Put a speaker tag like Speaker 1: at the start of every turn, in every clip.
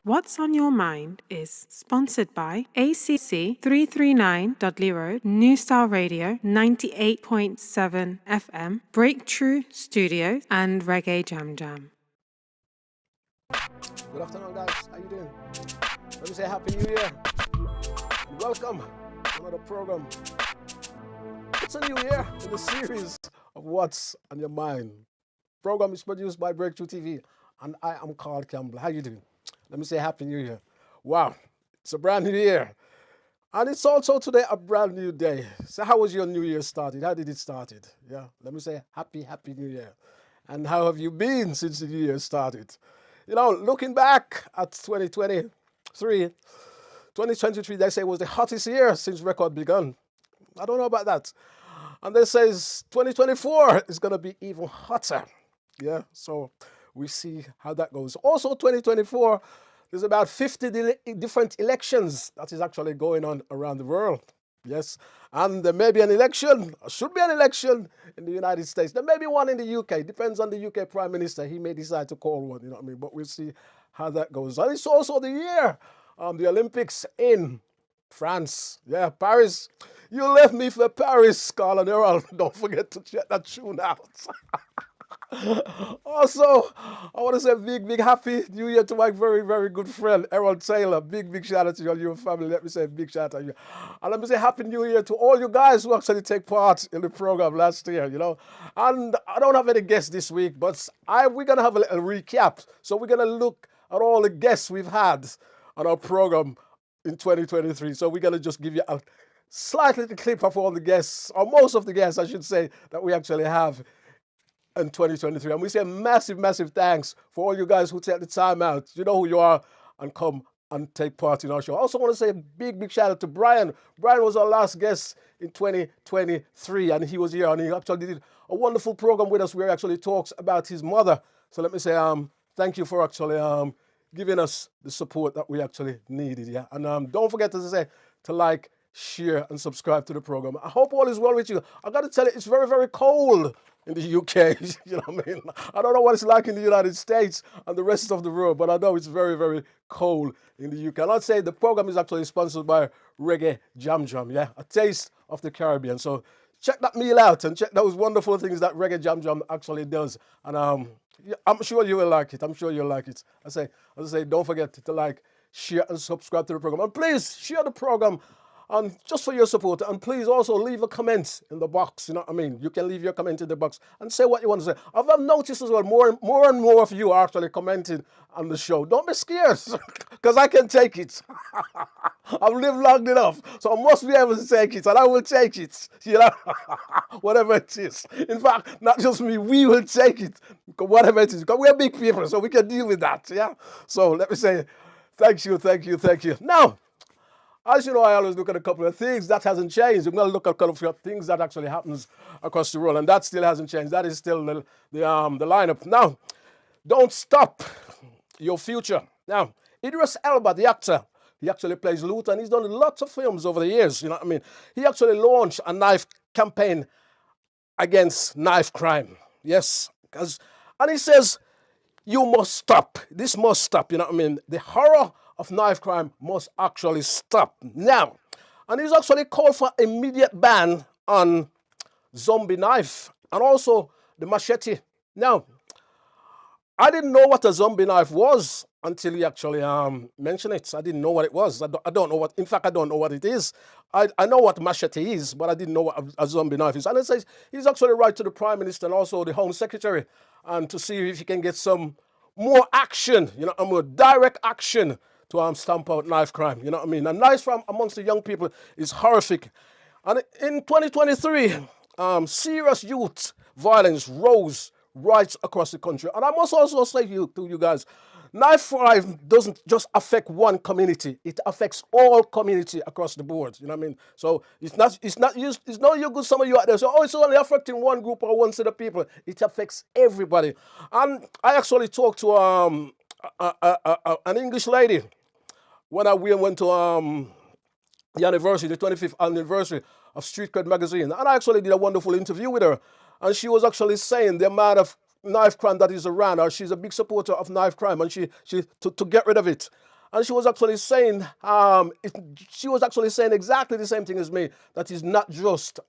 Speaker 1: What's on Your Mind is sponsored by ACC 339 Dudley Road, New Style Radio 98.7 FM, Breakthrough Studios, and Reggae Jam Jam.
Speaker 2: Good afternoon, guys. How you doing? Let me say Happy New Year. Welcome to another program. It's a new year in the series of What's on Your Mind. Program is produced by Breakthrough TV, and I am Carl Campbell. How you doing? Let me say Happy New Year. Wow, it's a brand new year. And it's also today a brand new day. So how was your new year started? How did it started? Yeah, let me say Happy New Year. And how have you been since the new year started? You know, looking back at 2023, they say was the hottest year since record begun. I don't know about that. And they say 2024 is going to be even hotter. Yeah, so we see how that goes. Also, 2024, there's about 50 different elections that is actually going on around the world. Yes, and there may be an election, or should be an election in the United States. There may be one in the UK. Depends on the UK Prime Minister. He may decide to call one, you know what I mean? But we'll see how that goes. And it's also the year the Olympics in France. Yeah, Paris. You left me for Paris, Carl and Errol. Don't forget to check that tune out. Also, I want to say big happy new year to my very good friend Errol Taylor. Big shout out to you and your family. Let me say a big shout out to you. And let me say happy new year to all you guys who actually take part in the program last year, you know. And I don't have any guests this week, but we're going to have a little recap. So we're going to look at all the guests we've had on our program in 2023. So we're going to just give you a slight little clip of all the guests, or most of the guests, I should say, that we actually have in 2023. And we say massive thanks for all you guys who take the time out. You know who you are, and come and take part in our show. I also want to say a big shout out to Brian. Brian was our last guest in 2023, and he was here, and he actually did a wonderful program with us where he actually talks about his mother. So let me say thank you for actually giving us the support that we actually needed. Yeah, and don't forget, as I say, to like, share, and subscribe to the program. I hope all is well with you. I got to tell you, it's very cold in the UK. You know what I mean? I don't know what it's like in the United States and the rest of the world, but I know it's very cold in the UK. And I'd say the program is actually sponsored by Reggae Jam Jam, yeah? A taste of the Caribbean. So check that meal out and check those wonderful things that Reggae Jam Jam actually does. And I'm sure you will like it. I'm sure you'll like it. As I say, don't forget to like, share, and subscribe to the program. And please share the program, and just for your support. And please also leave a comment in the box. You know what I mean? You can leave your comment in the box and say what you want to say. I've noticed as well, more and more of you are actually commenting on the show. Don't be scared, because I can take it. I've lived long enough, so I must be able to take it, and I will take it, you know, whatever it is. In fact, not just me, we will take it, whatever it is, because we're big people, so we can deal with that, yeah? So let me say thank you. Now, as you know, I always look at a couple of things. That hasn't changed. I'm going to look at a couple of things that actually happens across the world, and that still hasn't changed. That is still the lineup. Now, don't stop your future. Now, Idris Elba, the actor, he actually plays Luther, and he's done lots of films over the years. You know what I mean? He actually launched a knife campaign against knife crime. Yes, and he says, you must stop. This must stop. You know what I mean? The horror of knife crime must actually stop now. And he's actually called for immediate ban on zombie knife and also the machete. Now, I didn't know what a zombie knife was until he actually mentioned it. I didn't know what it was. I don't know what, in fact, I don't know what it is. I know what machete is, but I didn't know what a zombie knife is. And it says he's actually right to the Prime Minister and also the Home Secretary, and to see if he can get some more action, you know, a more direct action to stamp out knife crime, you know what I mean? And knife crime amongst the young people is horrific. And in 2023, serious youth violence rose right across the country. And I must also say to you guys, knife crime doesn't just affect one community; it affects all community across the board. You know what I mean? So it's no you good some of you out there. So it's only affecting one group or one set of people. It affects everybody. And I actually talked to an English lady when we went to the anniversary, the 25th anniversary of Street Cred magazine, and I actually did a wonderful interview with her, and she was actually saying the amount of knife crime that is around her. She's a big supporter of knife crime, and she to get rid of it. And she was actually saying, she was actually saying exactly the same thing as me, that is not just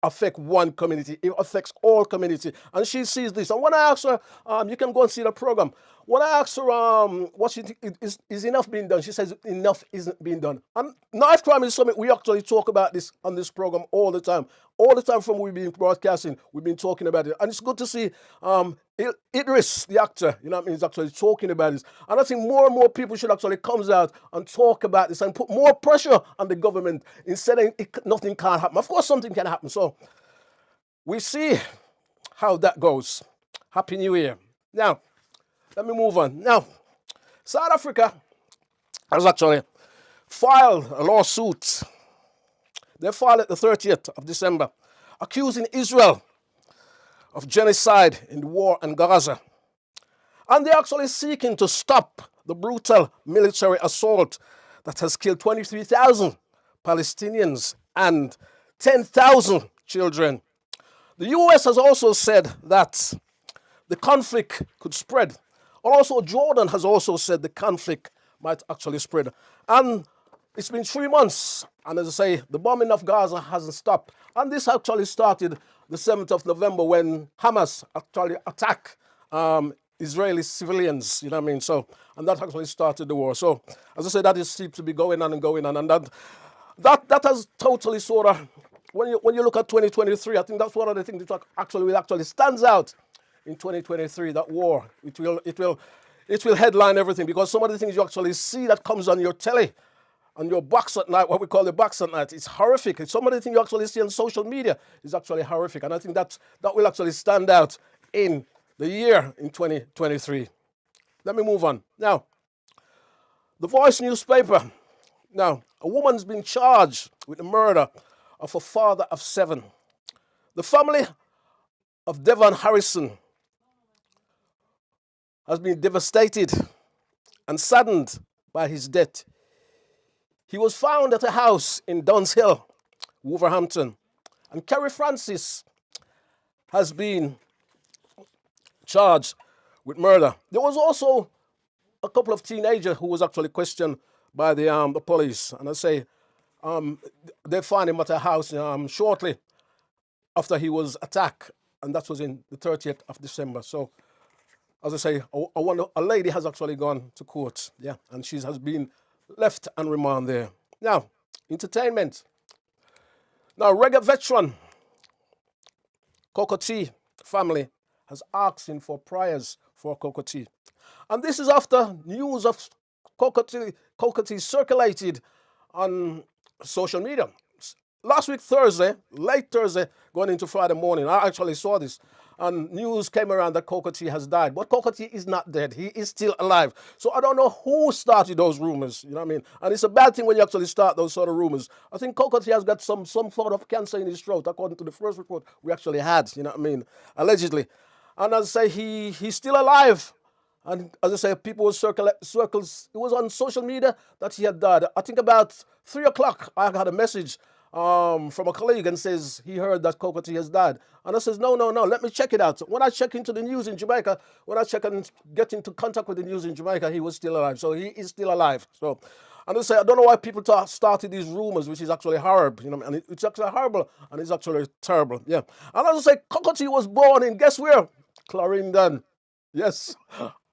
Speaker 2: affect one community, it affects all community. And she sees this. And when I asked her, you can go and see the program. When I asked her, what she think is enough being done, she says enough isn't being done. And Knife Crime is something we actually talk about this on this program all the time. All the time from we've been broadcasting, we've been talking about it. And it's good to see Idris, the actor, you know what I mean, is actually talking about this. And I think more and more people should actually come out and talk about this and put more pressure on the government instead of nothing can't happen. Of course, something can happen. So we see how that goes. Happy New Year. Now, let me move on. Now, South Africa has actually filed a lawsuit. They filed it the 30th of December, accusing Israel of genocide in the war in Gaza. And they're actually seeking to stop the brutal military assault that has killed 23,000 Palestinians and 10,000 children. The US has also said that the conflict could spread. Also, Jordan has also said the conflict might actually spread. And it's been 3 months, and as I say, the bombing of Gaza hasn't stopped. And this actually started the 7th of November when Hamas actually attacked Israeli civilians, you know what I mean? So, and that actually started the war. So, as I say, that seems to be going on and going on. And that has totally sort of, when you look at 2023, I think that's one of the things that actually stands out in 2023, that war. It will headline everything, because some of the things you actually see that comes on your telly, on your box at night, what we call the box at night, it's horrific. Some of the things you actually see on social media is actually horrific. And I think that will actually stand out in the year in 2023. Let me move on. Now, the Voice newspaper. Now, a woman's been charged with the murder of a father of 7. The family of Devon Harrison has been devastated and saddened by his death. He was found at a house in Duns Hill, Wolverhampton. And Kerry Francis has been charged with murder. There was also a couple of teenagers who was actually questioned by the police. And I say they found him at a house shortly after he was attacked. And that was in the 30th of December. So, as I say, a lady has actually gone to court. Yeah, and she has been left and remand there. Now, entertainment. Now, reggae veteran Cocoa Tea family has asked him for prayers for Cocoa Tea. And this is after news of Cocoa Tea circulated on social media. Last week, Thursday, late Thursday, going into Friday morning, I actually saw this. And news came around that Cocoa Tea has died. But Cocoa Tea is not dead. He is still alive. So I don't know who started those rumors, you know what I mean? And it's a bad thing when you actually start those sort of rumors. I think Cocoa Tea has got some sort of cancer in his throat, according to the first report we actually had, you know what I mean? Allegedly. And as I say, he's still alive. And as I say, people will circles. It was on social media that he had died. I think about 3 o'clock, I got a message from a colleague and says he heard that Cocoa Tea has died. And I says, no, let me check it out. When I check into the news in Jamaica, when I check and get into contact with the news in Jamaica, he was still alive. So he is still alive. So, and I say, I don't know why people started these rumors, which is actually horrible, you know, and it's actually horrible and it's actually terrible. Yeah. And as I say, Cocoa Tea was born in, guess where? Clarendon. Yes.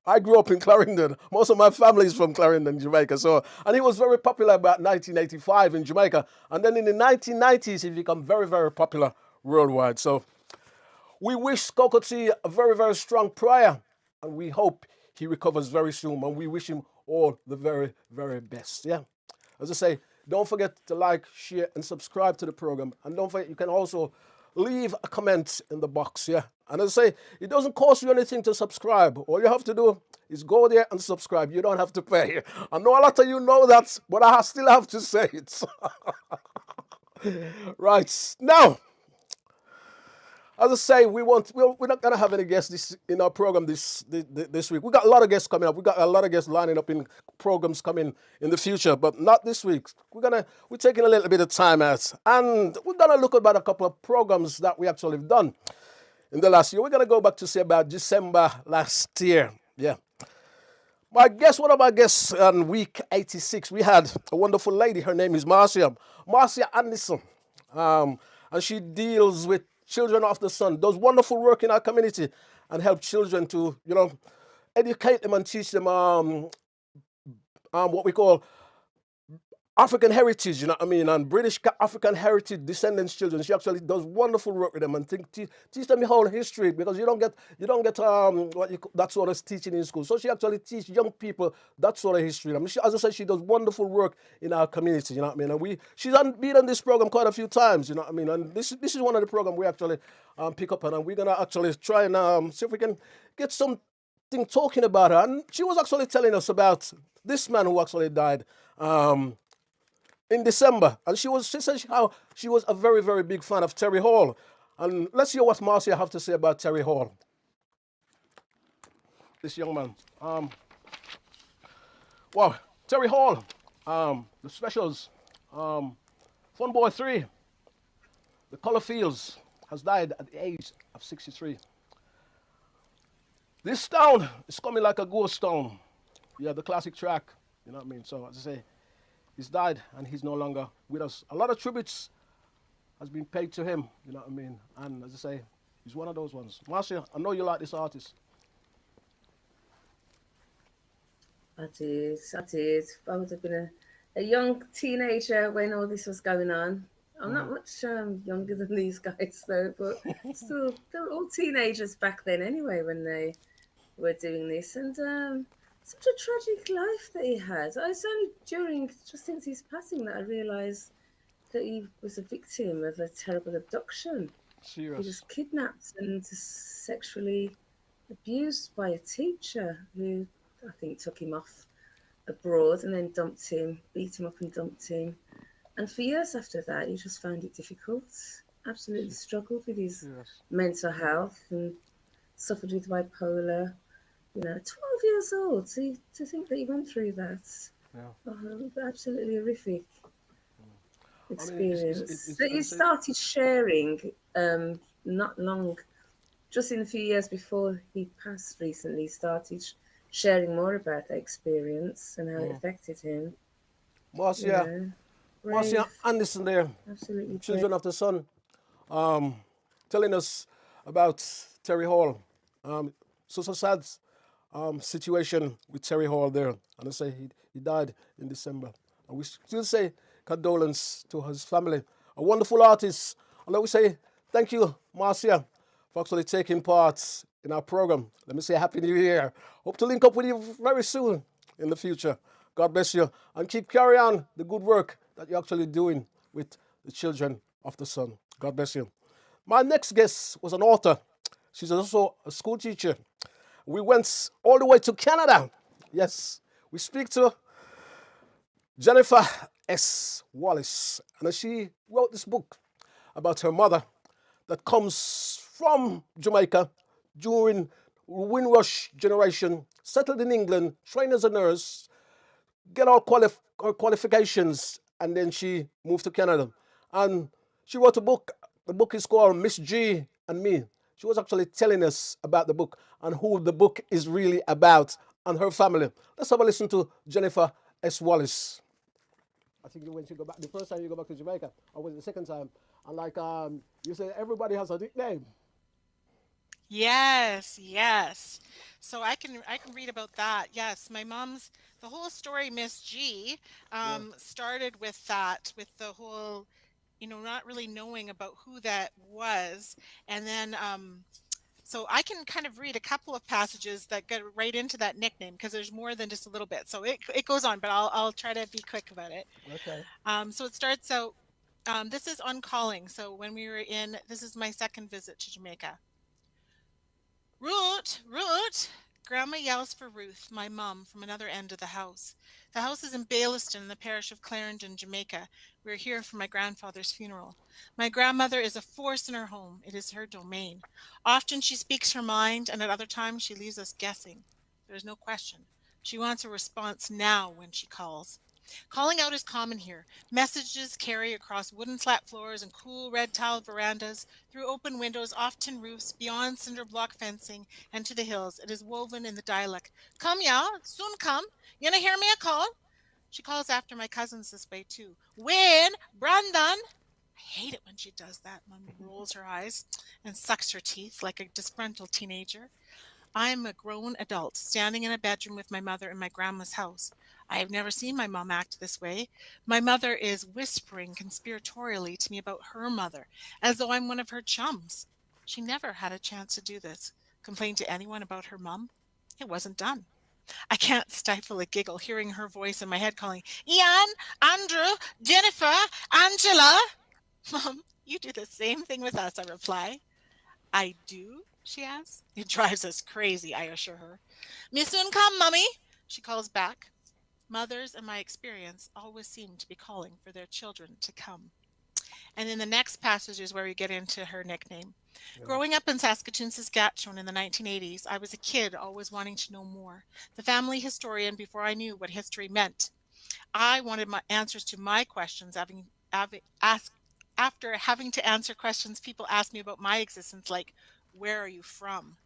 Speaker 2: I grew up in Clarendon. Most of my family is from Clarendon, Jamaica. So, and he was very popular about 1985 in Jamaica. And then in the 1990s, he became very, very popular worldwide. So we wish Cocoa Tea a very, very strong prayer. And we hope he recovers very soon. And we wish him all the very, very best. Yeah. As I say, don't forget to like, share, and subscribe to the program. And don't forget, you can also leave a comment in the box, yeah. And as I say, it doesn't cost you anything to subscribe. All you have to do is go there and subscribe. You don't have to pay. I know a lot of you know that, but I still have to say it. Right. Now, as I say, we're not going to have any guests in our program this week. We got a lot of guests coming up. We got a lot of guests lining up in programs coming in the future, but not this week. We're taking a little bit of time out, and we're going to look about a couple of programs that we actually have done in the last year. We're going to go back to say about December last year. Yeah. My guest, one of my guests on week 86, we had a wonderful lady. Her name is Marcia. Marcia Anderson. And she deals with children of the sun, does wonderful work in our community and help children to, educate them and teach them what we call African heritage, you know what I mean, and British African heritage descendants children. She actually does wonderful work with them and teach them the whole history because you don't get that sort of teaching in school. So she actually teach young people that sort of history. I mean, as I said, she does wonderful work in our community. You know what I mean, and she's been on this program quite a few times. You know what I mean, and this is one of the programs we actually pick up on, and we're gonna actually try and see if we can get something talking about her. And she was actually telling us about this man who actually died. In December, and she said how she was a very, very big fan of Terry Hall. And let's hear what Marcia have to say about Terry Hall. This young man. Wow, Terry Hall, the specials, Fun Boy 3, the Color Fields, has died at the age of 63. This town is coming like a ghost town. Yeah, the classic track, you know what I mean? So as I say, he's died and he's no longer with us. A lot of tributes has been paid to him, you know what I mean? And as I say, he's one of those ones. Marcia, I know you like this artist.
Speaker 3: I did. I would have been a young teenager when all this was going on. I'm not much younger than these guys though, but still, they were all teenagers back then anyway when they were doing this. And such a tragic life that he had. It's only just since his passing, that I realised that he was a victim of a terrible abduction. He was
Speaker 2: Serious.
Speaker 3: kidnapped and sexually abused by a teacher who I think took him off abroad and then dumped him, beat him up and dumped him. And for years after that, he just found it difficult, absolutely struggled with his
Speaker 2: Serious.
Speaker 3: mental health and suffered with bipolar. 12 years old, to think that he went through that.
Speaker 2: Yeah.
Speaker 3: Absolutely horrific
Speaker 2: I mean,
Speaker 3: experience.
Speaker 2: it's
Speaker 3: That he
Speaker 2: as I say,
Speaker 3: started sharing not long, just in a few years before he passed recently, started sharing more about that experience and how it affected him. You
Speaker 2: Marcia,
Speaker 3: know,
Speaker 2: Marcia
Speaker 3: brave,
Speaker 2: Anderson there,
Speaker 3: absolutely brave.
Speaker 2: Children of the Sun, um, telling us about Terry Hall. So sad situation with Terry Hall there. And I say he died in December. And we still say condolence to his family. A wonderful artist. And I we say thank you, Marcia, for actually taking part in our program. Let me say Happy New Year. Hope to link up with you very soon in the future. God bless you. And keep carry on the good work that you're actually doing with the children of the sun. God bless you. My next guest was an author. She's also a school teacher. We went all the way to Canada. Yes, we speak to Jennifer S. Wallace. And she wrote this book about her mother that comes from Jamaica during Windrush generation, settled in England, trained as a nurse, get all her qualifications, and then she moved to Canada. And she wrote a book. The book is called Miss G and Me. She was actually telling us about the book and who the book is really about and her family. Let's have a listen to Jennifer S. Wallace. I think when she go back, the first time you go back to Jamaica, or was it the second time? And like you say, everybody has a nickname.
Speaker 4: Yes, yes. So I can read about that. Yes, my mom's the whole story, Miss G,
Speaker 2: Yeah.
Speaker 4: started with that, with the whole, not really knowing about who that was, and then so I can kind of read a couple of passages that get right into that nickname because there's more than just a little bit. So it goes on, but I'll try to be quick about it.
Speaker 2: Okay.
Speaker 4: So it starts out. This is on calling. So when we were in, this is my second visit to Jamaica. Root, Root! Grandma yells for Ruth, my mum, from another end of the house. The house is in Baillieston in the parish of Clarendon, Jamaica. We are here for my grandfather's funeral. My grandmother is a force in her home. It is her domain. Often she speaks her mind, and at other times she leaves us guessing. There is no question. She wants a response now when she calls. Calling out is common here. Messages carry across wooden slat floors and cool red tiled verandas, through open windows, off tin roofs, beyond cinder block fencing, and to the hills. It is woven in the dialect. Come, ya, soon come. You na hear me a call? She calls after my cousins this way too. Win, Brandon. I hate it when she does that. Mum rolls her eyes and sucks her teeth like a disgruntled teenager. I am a grown adult, standing in a bedroom with my mother in my grandma's house. I have never seen my mom act this way. My mother is whispering conspiratorially to me about her mother, as though I'm one of her chums. She never had a chance to do this, complain to anyone about her mum. It wasn't done. I can't stifle a giggle hearing her voice in my head calling, Ian, Andrew, Jennifer, Angela. Mom, you do the same thing with us, I reply. I do? She asks. It drives us crazy, I assure her. Me soon come, Mummy, she calls back. Mothers, in my experience, always seem to be calling for their children to come. And then the next passage is where we get into her nickname.
Speaker 2: Yeah.
Speaker 4: Growing up in Saskatoon, Saskatchewan in the 1980s, I was a kid always wanting to know more. The family historian before I knew what history meant. I wanted my answers to my questions, after having to answer questions people asked me about my existence, like, where are you from?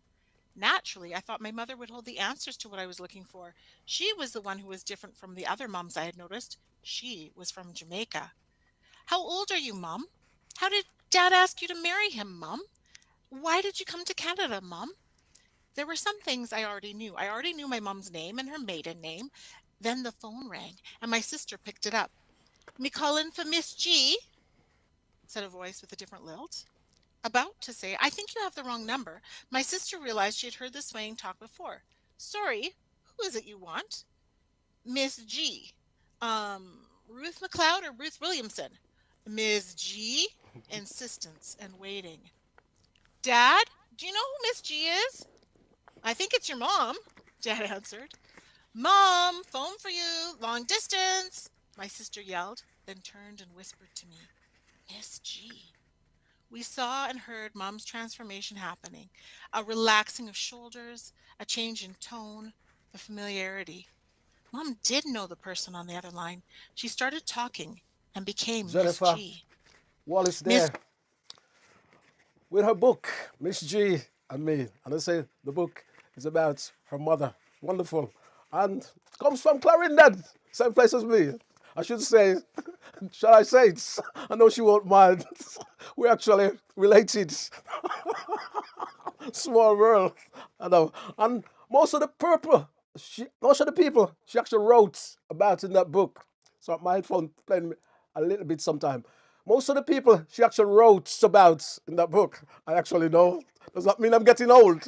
Speaker 4: Naturally, I thought my mother would hold the answers to what I was looking for. She was the one who was different from the other moms I had noticed. She was from Jamaica. How old are you, Mom? How did Dad ask you to marry him, Mom? Why did you come to Canada, Mom? There were some things I already knew. I already knew my mom's name and her maiden name. Then the phone rang, and my sister picked it up. Me calling for Miss G? Said a voice with a different lilt. About to say, I think you have the wrong number. My sister realized she had heard the swaying talk before. Sorry, who is it you want? Miss G. Ruth McLeod or Ruth Williamson? Miss G? Insistence and waiting. Dad, do you know who Miss G is? I think it's your mom, Dad answered. Mom, phone for you, long distance, my sister yelled, then turned and whispered to me, Miss G. We saw and heard Mom's transformation happening, a relaxing of shoulders, a change in tone, a familiarity. Mom did know the person on the other line. She started talking and became
Speaker 2: Jennifer
Speaker 4: Miss G.
Speaker 2: Wallace
Speaker 4: Miss
Speaker 2: there with her book, Miss G and Me. And I say the book is about her mother. Wonderful. And comes from Clarendon, same place as me. I should say, shall I say it? I know she won't mind. We're actually related. Small world. I know. And most of the people she actually wrote about in that book. So my headphone playing me a little bit sometime. Most of the people she actually wrote about in that book, I actually know. Does that mean I'm getting old?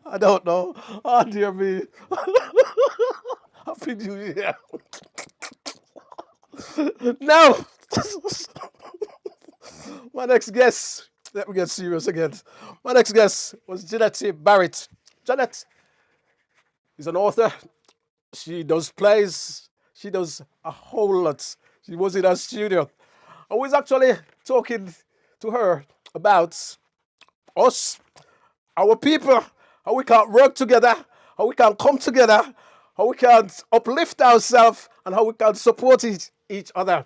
Speaker 2: I don't know. Oh, dear me. Happy New Year. Now, my next guest, let me get serious again. My next guest was Jeanette Barrett. Jeanette is an author. She does plays. She does a whole lot. She was in our studio. I was actually talking to her about us, our people, how we can work together, how we can come together, how we can uplift ourselves, and how we can support each other.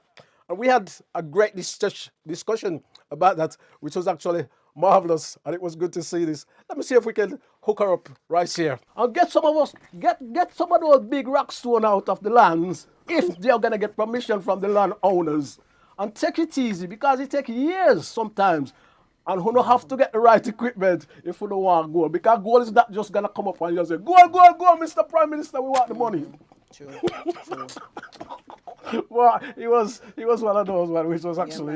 Speaker 2: And we had a great discussion about that, which was actually marvelous, and it was good to see this. Let me see if we can hook her up right here. And get some of us, get some of those big rock stone out of the lands, if they're gonna get permission from the landowners. And take it easy, because it takes years sometimes. And who don't have to get the right equipment if we don't want gold. Because gold is not just gonna come up and just say, gold, Mr. Prime Minister, we want the money.
Speaker 5: True.
Speaker 2: Well, he was one of those ones which was actually,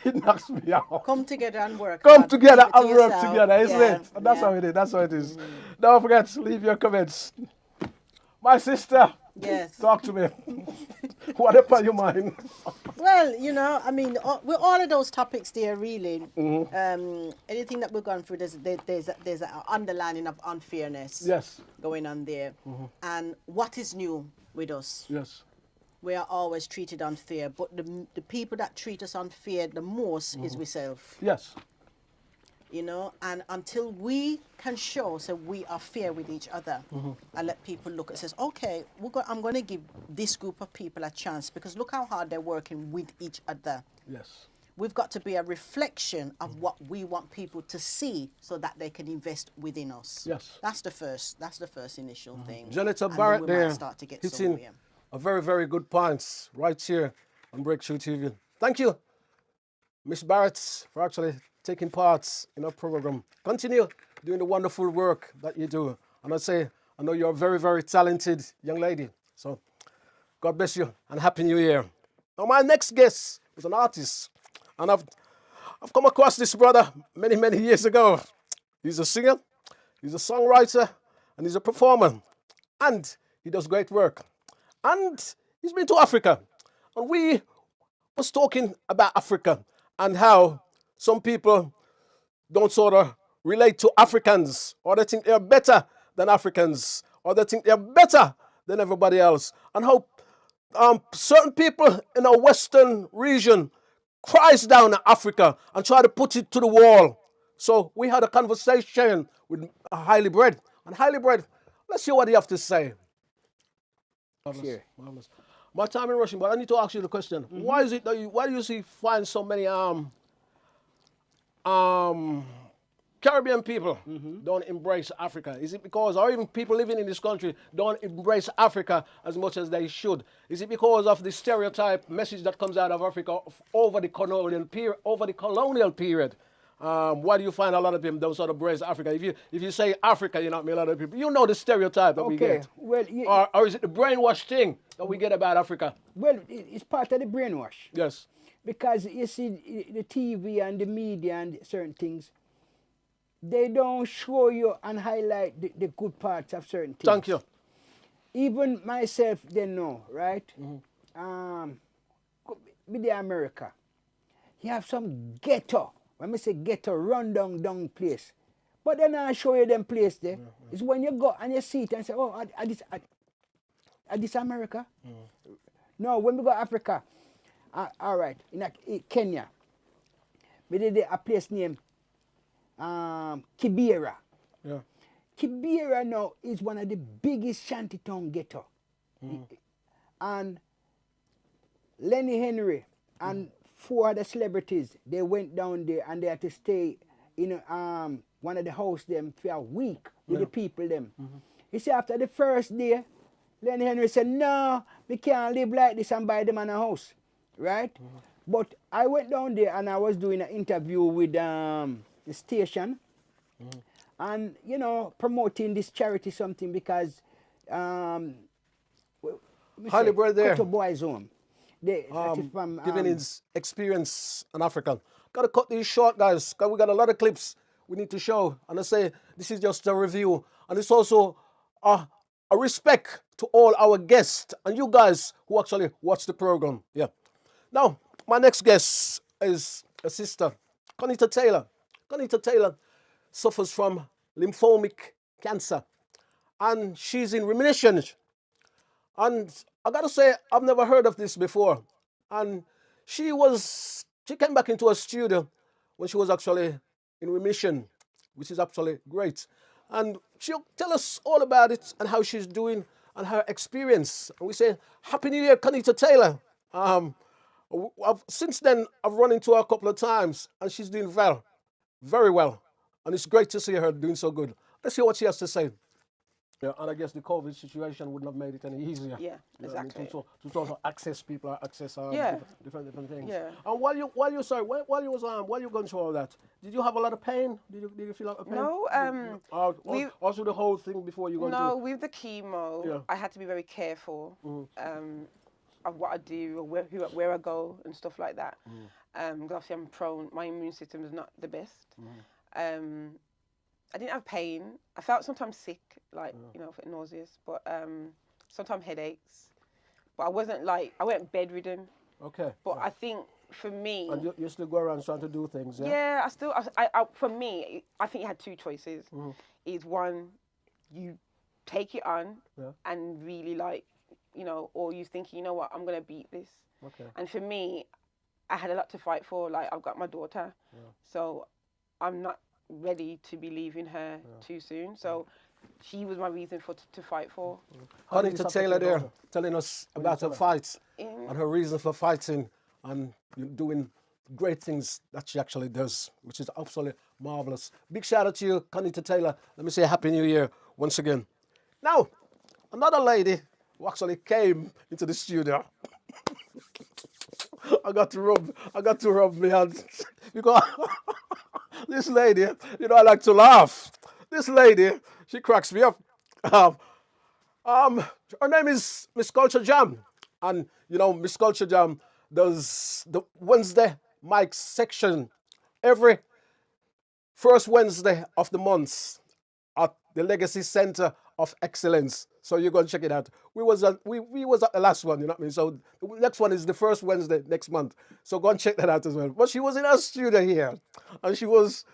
Speaker 2: it knocks me out.
Speaker 5: Come together and work.
Speaker 2: Come together
Speaker 5: Keep it
Speaker 2: and
Speaker 5: to
Speaker 2: work
Speaker 5: yourself.
Speaker 2: together, isn't
Speaker 5: Yeah,
Speaker 2: it? And that's
Speaker 5: yeah.
Speaker 2: how it is. That's how it is. Don't forget to leave your comments. My sister,
Speaker 5: Yes.
Speaker 2: talk to me. Whatever you mind.
Speaker 5: Well, you know, I mean, with all of those topics there, really, anything that we've gone through, there's an underlining of unfairness
Speaker 2: Yes.
Speaker 5: going on there. And what is new with us?
Speaker 2: Yes.
Speaker 5: We are always treated unfair, but the people that treat us unfair the most is we self.
Speaker 2: Yes.
Speaker 5: you know, and until we can show so we are fair with each other and let people look and says, okay, I'm going to give this group of people a chance because look how hard they're working with each other.
Speaker 2: Yes.
Speaker 5: We've got to be a reflection of what we want people to see so that they can invest within us.
Speaker 2: Yes.
Speaker 5: That's the first initial thing.
Speaker 2: Janetta
Speaker 5: And then
Speaker 2: Barrett
Speaker 5: we
Speaker 2: there
Speaker 5: might start to get
Speaker 2: hitting
Speaker 5: somewhere.
Speaker 2: a very, very good points right here on Breakthrough TV. Thank you, Miss Barrett, for actually taking part in our program. Continue doing the wonderful work that you do. And I know you're a very, very talented young lady. So God bless you and Happy New Year. Now my next guest is an artist. And I've come across this brother many, many years ago. He's a singer, he's a songwriter, and he's a performer. And he does great work. And he's been to Africa. And we was talking about Africa and how some people don't sort of relate to Africans, or they think they're better than Africans, or they think they're better than everybody else. And how certain people in our Western region cries down at Africa and try to put it to the wall. So we had a conversation with Highly Bred. And Highly Bred, let's hear what you have to say. Marvelous. Marvelous. My time in rushing, but I need to ask you the question. Why is it that why do you find so many Caribbean people don't embrace Africa? Is it because, or even people living in this country don't embrace Africa as much as they should? Is it because of the stereotype message that comes out of Africa over the colonial period? Why do you find a lot of people don't sort of embrace Africa? If you say Africa, you know, a lot of people, you know the stereotype that we get.
Speaker 6: Well,
Speaker 2: or is it the brainwash thing that we get about Africa?
Speaker 6: Well, it's part of the brainwash.
Speaker 2: Yes.
Speaker 6: Because you see, the TV and the media and certain things, they don't show you and highlight the good parts of certain things.
Speaker 2: Thank you.
Speaker 6: Even myself, they know, right? With the America, you have some ghetto. When I say ghetto, run down place. But then I show you them place there. It's when you go and you see it and say, oh, at this America? No, when we go Africa, all right, in Kenya, we did a place named Kibera.
Speaker 2: Yeah.
Speaker 6: Kibera now is one of the biggest shantytown ghetto. And Lenny Henry and 4 other celebrities, they went down there and they had to stay in one of the house them for a week with the people them. You see, after the first day, Lenny Henry said, no, we can't live like this and buy them in a house, right? But I went down there and I was doing an interview with the station and, you know, promoting this charity something because
Speaker 2: Highly Bred there.
Speaker 6: Koto Boys Home.
Speaker 2: Giving his experience in Africa. Got to cut these short, guys, because we got a lot of clips we need to show. And I say this is just a review. And it's also a respect to all our guests and you guys who actually watch the program. Yeah. Now, my next guest is a sister, Conita Taylor. Conita Taylor suffers from lymphomic cancer. And she's in remission. And I gotta say, I've never heard of this before. And she came back into a studio when she was actually in remission, which is absolutely great. And she'll tell us all about it and how she's doing and her experience. And we say, Happy New Year, Conita Taylor. Since then, I've run into her a couple of times and she's doing well, very well. And it's great to see her doing so good. Let's hear what she has to say. Yeah, and I guess the COVID situation wouldn't have made it any easier.
Speaker 5: Yeah, exactly.
Speaker 2: To sort of access people, access different things.
Speaker 5: Yeah.
Speaker 2: And while you was going through all that, did you have a lot of pain? Did you feel a lot of pain?
Speaker 7: No.
Speaker 2: Also the whole thing before you go
Speaker 7: No,
Speaker 2: into
Speaker 7: with the chemo, I had to be very careful of what I do, or where I go, and stuff like that. Because obviously I'm prone. My immune system is not the best. I didn't have pain. I felt sometimes sick, like, you know, nauseous, but sometimes headaches. But I wasn't like, I went bedridden.
Speaker 2: Okay.
Speaker 7: But I think for me...
Speaker 2: And you still go around trying to do things, yeah?
Speaker 7: Yeah, for me, I think you had 2 choices. Is one, you take it on and really like, you know, or you think, you know what, I'm going to beat this.
Speaker 2: Okay.
Speaker 7: And for me, I had a lot to fight for. Like, I've got my daughter. So I'm not ready to be leaving her too soon. So she was my reason to fight for.
Speaker 2: Honey to Taylor there, telling us about her fight and her reason for fighting and doing great things that she actually does, which is absolutely marvelous. Big shout out to you, Connie to Taylor. Let me say Happy New Year once again. Now, another lady who actually came into the studio. I got to rub my hands because this lady, I like to laugh. This lady, she cracks me up. Her name is Miss Culture Jam, and Miss Culture Jam does the Wednesday mic section every first Wednesday of the month at the Legacy Center of Excellence. So you're going to check it out. We was at the last one, you know what I mean? So the next one is the first Wednesday next month. So go and check that out as well. But she was in our studio here, and she was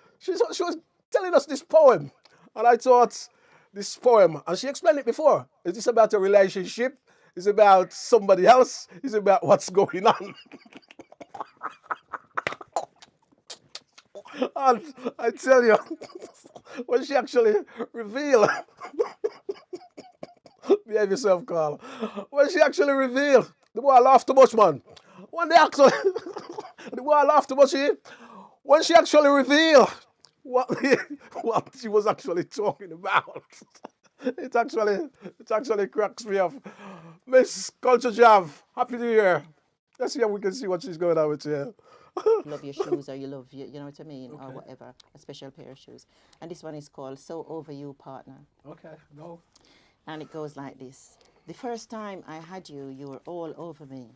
Speaker 2: telling us this poem, and I thought this poem, and she explained it before. Is this about a relationship? Is it about somebody else? Is it about what's going on? And I tell you, when she actually revealed, behave yourself, Carl. When she actually revealed, the boy laughed too much, man. When they actually, the boy laughed too much, when she actually revealed what she was actually talking about, it actually cracks me up. Miss Culture Jam, Happy New Year. Let's see if we can see what she's going on with here.
Speaker 8: Love your shoes, or you love your, you know what I mean, or whatever, a special pair of shoes. And this one is called So Over You, Partner.
Speaker 2: Okay, no.
Speaker 8: And it goes like this. The first time I had you, you were all over me,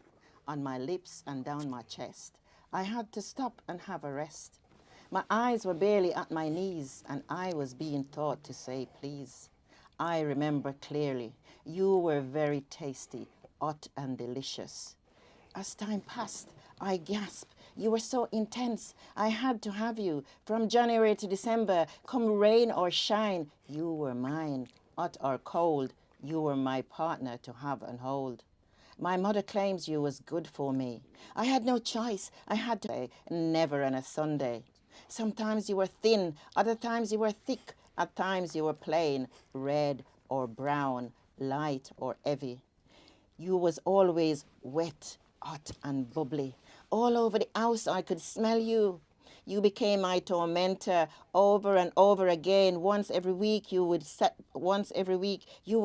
Speaker 8: on my lips and down my chest. I had to stop and have a rest. My eyes were barely at my knees, and I was being taught to say please. I remember clearly, you were very tasty, hot and delicious. As time passed, I gasped. You were so intense. I had to have you. From January to December, come rain or shine, you were mine. Hot or cold, you were my partner to have and hold. My mother claims you was good for me. I had no choice. I had to say, never on a Sunday. Sometimes you were thin, other times you were thick, at times you were plain, red or brown, light or heavy. You was always wet, hot and bubbly. All over the house I could smell you. You became my tormentor over and over again. Once every week you would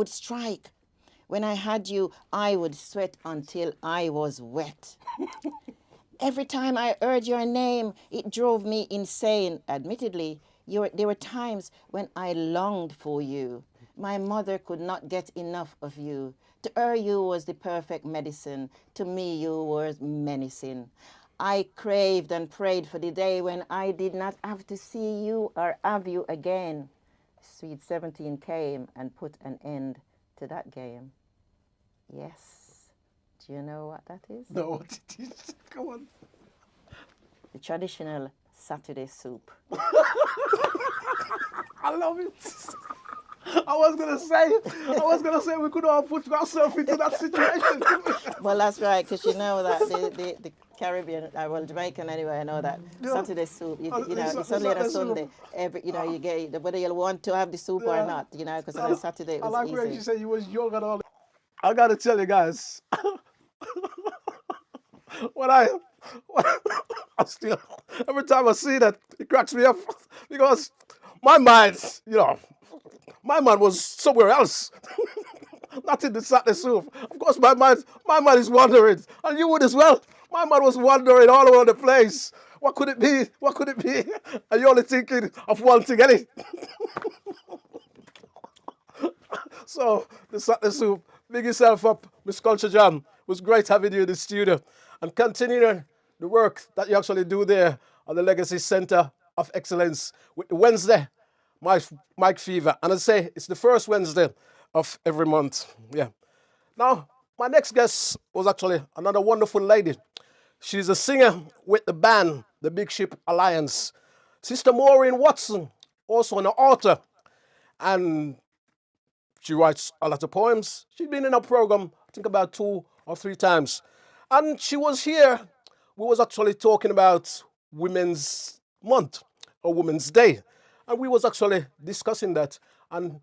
Speaker 8: strike. When I had you, I would sweat until I was wet. Every time I heard your name, it drove me insane. Admittedly, there were times when I longed for you. My mother could not get enough of you. To her, you was the perfect medicine. To me, you were menacing. I craved and prayed for the day when I did not have to see you or have you again. Sweet 17 came and put an end to that game. Yes. Do you know what that is?
Speaker 2: No, what it is? Come on.
Speaker 8: The traditional Saturday soup.
Speaker 2: I love it. I was gonna say we could all put ourselves into that situation.
Speaker 8: Well, that's right, because you know that the Caribbean, well, Jamaican anyway, I know that Saturday soup. It's only on a Sunday. You get whether you want to have the soup or not. Because on a Saturday it was
Speaker 2: I like
Speaker 8: easy.
Speaker 2: when she said you was young and all. I gotta tell you guys, I still, every time I see that, it cracks me up because my mind was somewhere else. Not in the Saturday soup. Of course, my mind is wandering, and you would as well. My mind was wandering all over the place. What could it be? What could it be? And you're only thinking of one thing, ain't it? So, the Saturday soup, big yourself up, Miss Culture Jam. It was great having you in the studio. And continuing the work that you actually do there at the Legacy Center of Excellence with the Wednesday Mike Fever. And I say it's the first Wednesday of every month. Yeah. Now, my next guest was actually another wonderful lady. She's a singer with the band, the Big Ship Alliance. Sister Maureen Watson, also an author. And she writes a lot of poems. She's been in our program, I think about 2 or 3 times. And she was here. We was actually talking about Women's Month or Women's Day. And we was actually discussing that. And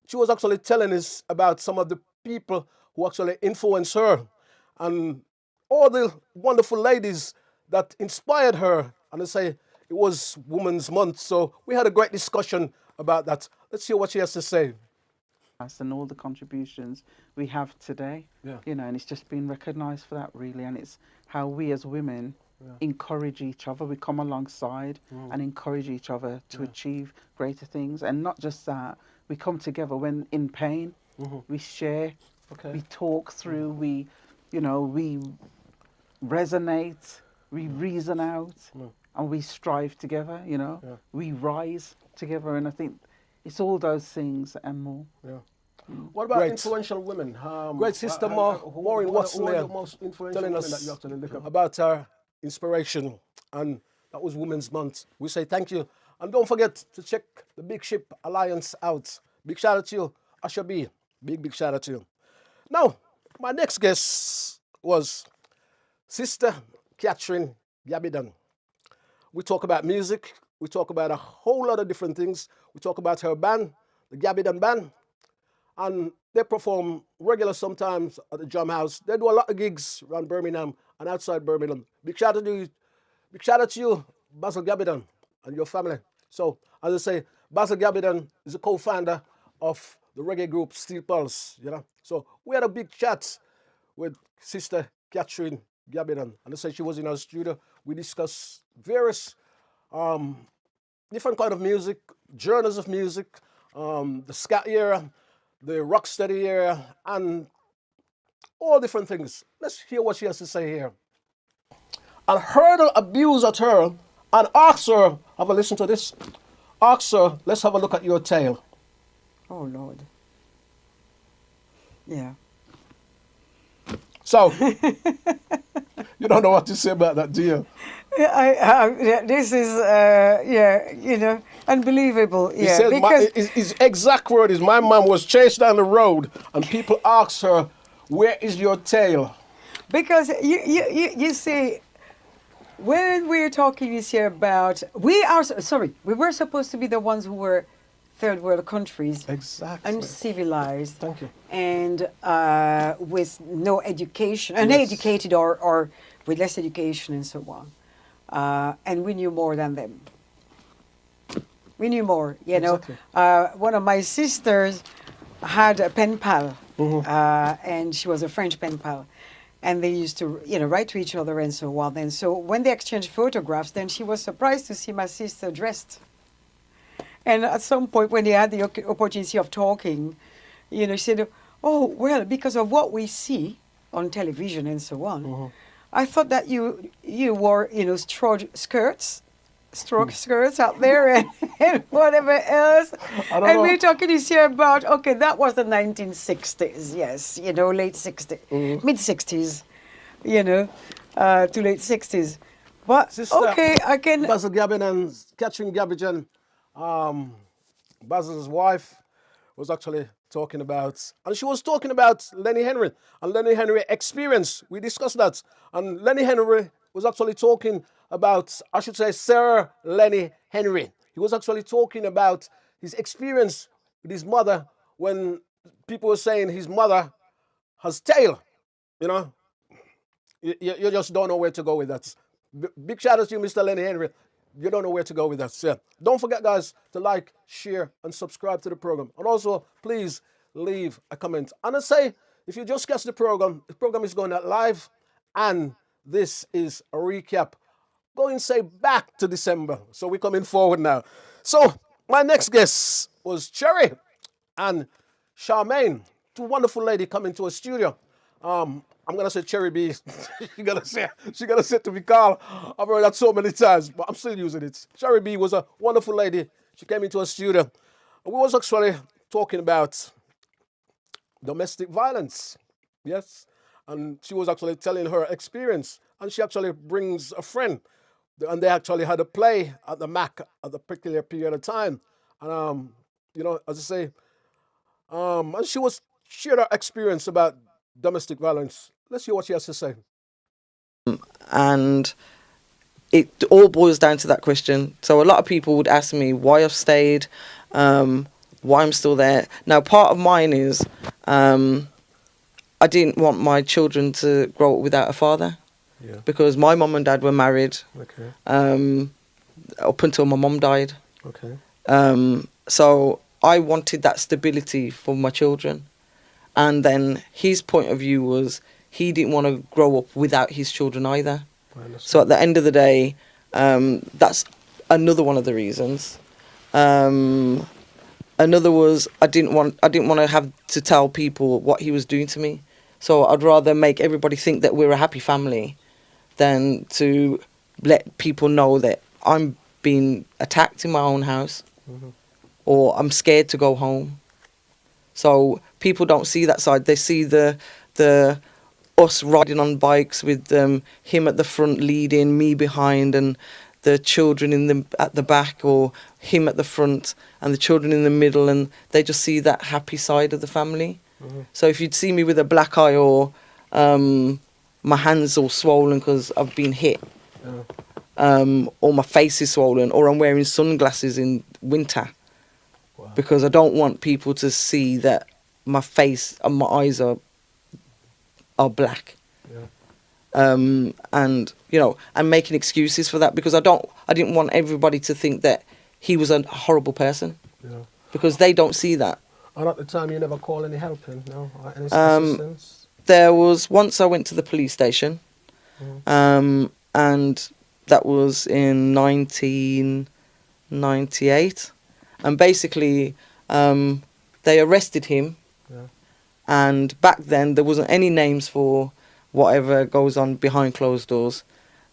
Speaker 2: she was actually telling us about some of the people who actually influenced her and all the wonderful ladies that inspired her. And I say it was Women's Month. So we had a great discussion about that. Let's hear what she has to say.
Speaker 9: And all the contributions we have today, you know, and it's just been recognised for that really, and it's how we as women encourage each other. We come alongside and encourage each other to achieve greater things, and not just that, we come together when in pain, we share, we talk through, we, you know, we resonate, we reason out, and we strive together, you know, we rise together, and I think it's all those things and more.
Speaker 2: What about influential women? Great sister Maureen Watson there,
Speaker 6: most influential
Speaker 2: telling
Speaker 6: women
Speaker 2: us
Speaker 6: that you actually look up?
Speaker 2: about her inspiration, and that was Women's Month. We say thank you, and don't forget to check the Big Ship Alliance out. Big shout out to you, Asha B. Big shout out to you. Now, my next guest was Sister Catherine Gabidan. We talk about music. We talk about a whole lot of different things. We talk about her band, the Gabidan Band, and they perform regular sometimes at the Drum House. They do a lot of gigs around Birmingham and outside Birmingham. Big shout out to you, Basil Gabidan, and your family. So, as I say, Basil Gabidan is a co-founder of the reggae group Steel Pulse, you know. So we had a big chat with Sister Catherine Gabidan, and I said she was in our studio. We discussed various different kind of music, genres of music, the scat era, the rocksteady era, and all different things. Let's hear what she has to say here. And hurl abuse at her and ask her, have a listen to this, ask her, let's have a look at your tail.
Speaker 10: Oh, Lord. Yeah.
Speaker 2: So, you don't know what to say about that, do you?
Speaker 10: This is, you know, unbelievable.
Speaker 2: He said, his exact word is, my mom was chased down the road and people asked her, where is your tail?
Speaker 10: Because you see, when we're talking this year about, we were supposed to be the ones who were third world countries.
Speaker 2: Exactly.
Speaker 10: Uncivilized.
Speaker 2: Thank you.
Speaker 10: And with no education, uneducated or with less education and so on. And we knew more than them. We knew more, you
Speaker 2: Exactly.
Speaker 10: know. One of my sisters had a pen pal, and she was a French pen pal. And they used to, you know, write to each other and so on. And so when they exchanged photographs, then she was surprised to see my sister dressed. And at some point when they had the opportunity of talking, you know, she said, oh, well, because of what we see on television and so on, I thought that you wore, you know, skirts out there and whatever else. And we're talking this year about, okay, that was the 1960s, yes, you know, late 60s, mid-60s, you know, to late 60s. But,
Speaker 2: Sister,
Speaker 10: okay, I can...
Speaker 2: Basil Gabin and Catherine Gabijan, Basil's wife, was actually talking about, and she was talking about Lenny Henry and Lenny Henry experience. We discussed that. And Lenny Henry was actually talking about, I should say, Sir Lenny Henry. He was actually talking about his experience with his mother when people were saying his mother has tail. You know, you just don't know where to go with that. Big shout out to you, Mr. Lenny Henry. You don't know where to go with that. Yeah. Don't forget, guys, to like, share, and subscribe to the program. And also, please leave a comment. And I say, if you just catch the program is going out live, and this is a recap. Going, say, back to December. So we're coming forward now. So my next guest was Cherry and Charmaine, two wonderful ladies coming to a studio. I'm gonna say Cherry B. She gonna say to me, Carl. I've heard that so many times, but I'm still using it. Cherry B was a wonderful lady. She came into a studio. And we was actually talking about domestic violence. Yes. And she was actually telling her experience. And she actually brings a friend. And they actually had a play at the MAC at a particular period of time. And you know, as I say, and she shared her experience about domestic violence. Let's hear what she has to say.
Speaker 11: And it all boils down to that question. So a lot of people would ask me why I've stayed, why I'm still there. Now, part of mine is I didn't want my children to grow up without a father, because my mum and dad were married up until my mum died. So I wanted that stability for my children. And then his point of view was he didn't want to grow up without his children either. So at the end of the day, that's another one of the reasons. Another was I didn't want to have to tell people what he was doing to me. So I'd rather make everybody think that we're a happy family than to let people know that I'm being attacked in my own house, or I'm scared to go home. So people don't see that side. They see the us riding on bikes with him at the front leading, me behind, and the children at the back, or him at the front and the children in the middle, and they just see that happy side of the family. So if you'd see me with a black eye, or my hands all swollen because I've been hit, or my face is swollen, or I'm wearing sunglasses in winter, because I don't want people to see that my face and my eyes are black. And I'm making excuses for that, because I didn't want everybody to think that he was a horrible person, because they don't see that.
Speaker 2: And at the time, you never call any help in, no? Or any assistance?
Speaker 11: There was once I went to the police station, and that was in 1998, and basically they arrested him, and back then there wasn't any names for whatever goes on behind closed doors,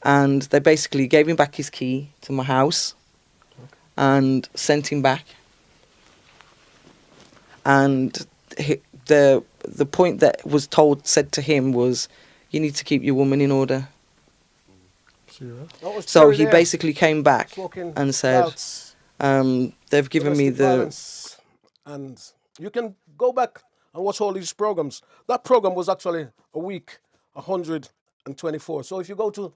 Speaker 11: and they basically gave him back his key to my house and sent him back. And the point that was said to him was, you need to keep your woman in order. So he basically came back and said, they've given me the...
Speaker 2: violence. And you can go back and watch all these programs. That program was actually a week, 124. So if you go to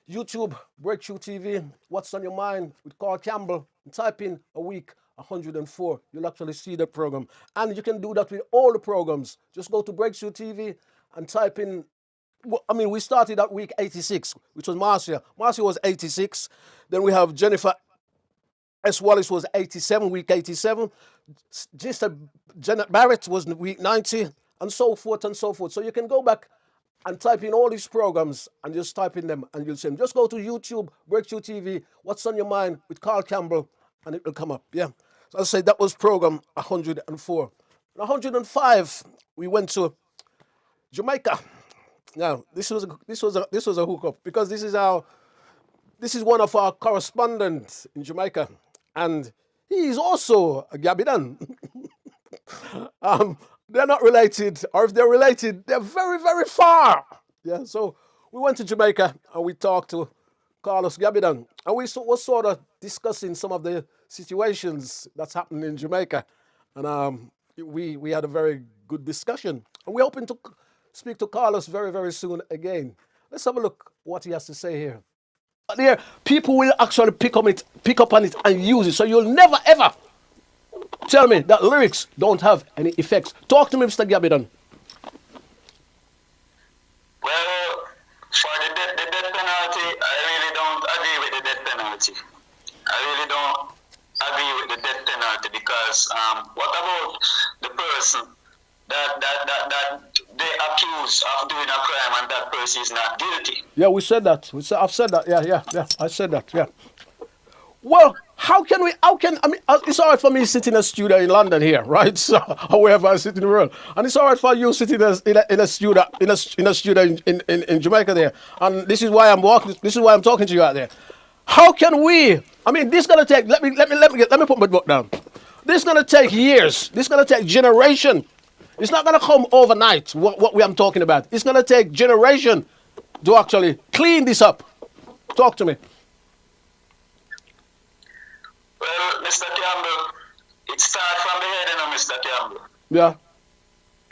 Speaker 2: YouTube, Breakthrough TV, What's on Your Mind with Carl Campbell, and type in a week, 104, you'll actually see the program. And you can do that with all the programs. Just go to Breakthrough TV and type in, we started at week 86, which was Marcia. Marcia was 86. Then we have Jennifer S. Wallace was 87, week 87. Janet Barrett was week 90, and so forth and so forth. So you can go back and type in all these programs and just type in them and you'll see them. Just go to YouTube, Breakthrough TV, What's on Your Mind with Carl Campbell, and it will come up. Yeah. So I say that was program 104. 105, we went to Jamaica. Now this was a hookup, because this is one of our correspondents in Jamaica, and he is also a Gabidan. They're not related, or if they're related, they're very, very far. Yeah, so we went to Jamaica and we talked to Carlos Gabidan, and we were sort of discussing some of the situations that's happening in Jamaica, and we had a very good discussion, and we're hoping to speak to Carlos very, very soon again. Let's have a look what he has to say here. There, people will actually pick up on it and use it, so you'll never ever tell me that lyrics don't have any effects. Talk to me, Mr. Gabidan.
Speaker 12: Well, for the death penalty, I really don't agree with the death penalty. I really don't agree with the death penalty, because what about the person that they accuse of doing a crime and that person is not guilty?
Speaker 2: Yeah, we said that. I've said that. Yeah. I said that. Yeah. Well, it's all right for me sitting in a studio in London here, right? So, or wherever I sit in the world, and it's all right for you sitting in a studio in Jamaica there. And this is why I'm walking. This is why I'm talking to you out there. How can we? This is gonna take. Let me put my book down. This is gonna take years. This is gonna take generation. It's not gonna come overnight. What I'm talking about. It's gonna take generation to actually clean this up. Talk to me.
Speaker 12: Well, Mr. Campbell, it starts from the head, Mr. Campbell.
Speaker 2: Yeah.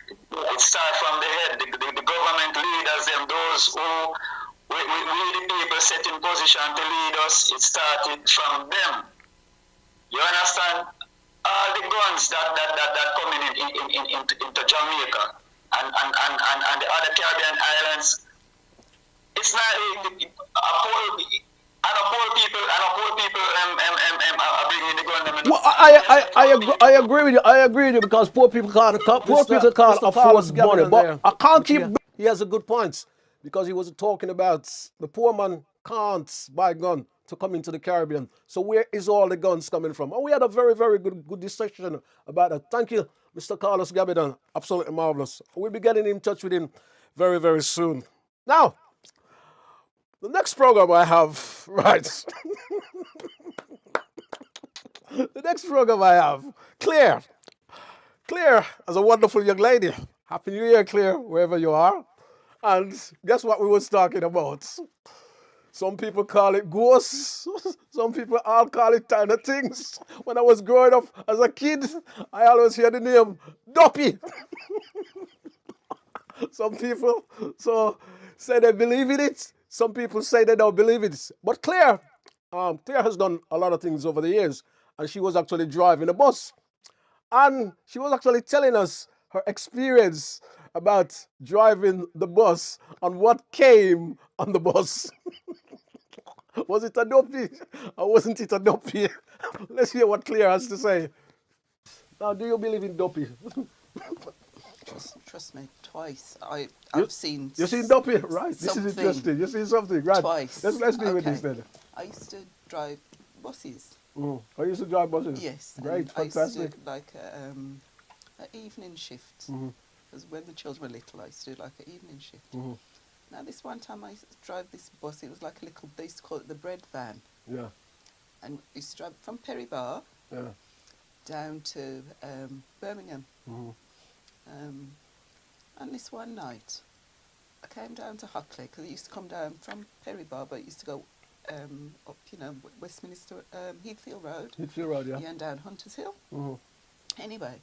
Speaker 12: It starts from the head. The government leaders, those who we the people set in position to lead us, it started from them. You understand? All the guns that coming into Jamaica and the other Caribbean islands, it's not a poor people are bringing the gun.
Speaker 2: Well, I agree with you. I agree with you because poor people can't afford money. But I can't keep. He has a good point because he was talking about the poor man can't buy gun to come into the Caribbean. So where is all the guns coming from? And we had a very, very good discussion about that. Thank you, Mr. Carlos Gabidan. Absolutely marvelous. We'll be getting in touch with him very, very soon. Now, the next program I have, right. The next program I have, Claire. Claire is a wonderful young lady. Happy New Year, Claire, wherever you are. And guess what we was talking about? Some people call it ghosts. Some people all call it kind of things. When I was growing up as a kid, I always hear the name Duppy. Some people say they believe in it. Some people say they don't believe it. But Claire has done a lot of things over the years. And she was actually driving a bus. And she was actually telling us her experience about driving the bus and what came on the bus. Was it a dopey or wasn't it a dopey? Let's hear what Claire has to say. Now, do you believe in dopey?
Speaker 13: Trust me, twice. I've seen.
Speaker 2: You've seen dopey, right? This is interesting. You've seen something, right?
Speaker 13: Twice.
Speaker 2: Let's deal with this then.
Speaker 13: I used to drive buses.
Speaker 2: I used to drive buses?
Speaker 13: Yes.
Speaker 2: Great, fantastic.
Speaker 13: I used to do like an evening shift. Because when the children were little, I used to do like an evening shift. Now this one time I used to drive this bus, it was like a little, they used to call it the bread van.
Speaker 2: Yeah.
Speaker 13: And I used to drive from Perry Bar down to Birmingham. And this one night, I came down to Hockley, because it used to come down from Perry Bar, but it used to go up, Westminster, Heathfield Road.
Speaker 2: Heathfield Road, yeah.
Speaker 13: Yeah, and down Hunters Hill. Anyway,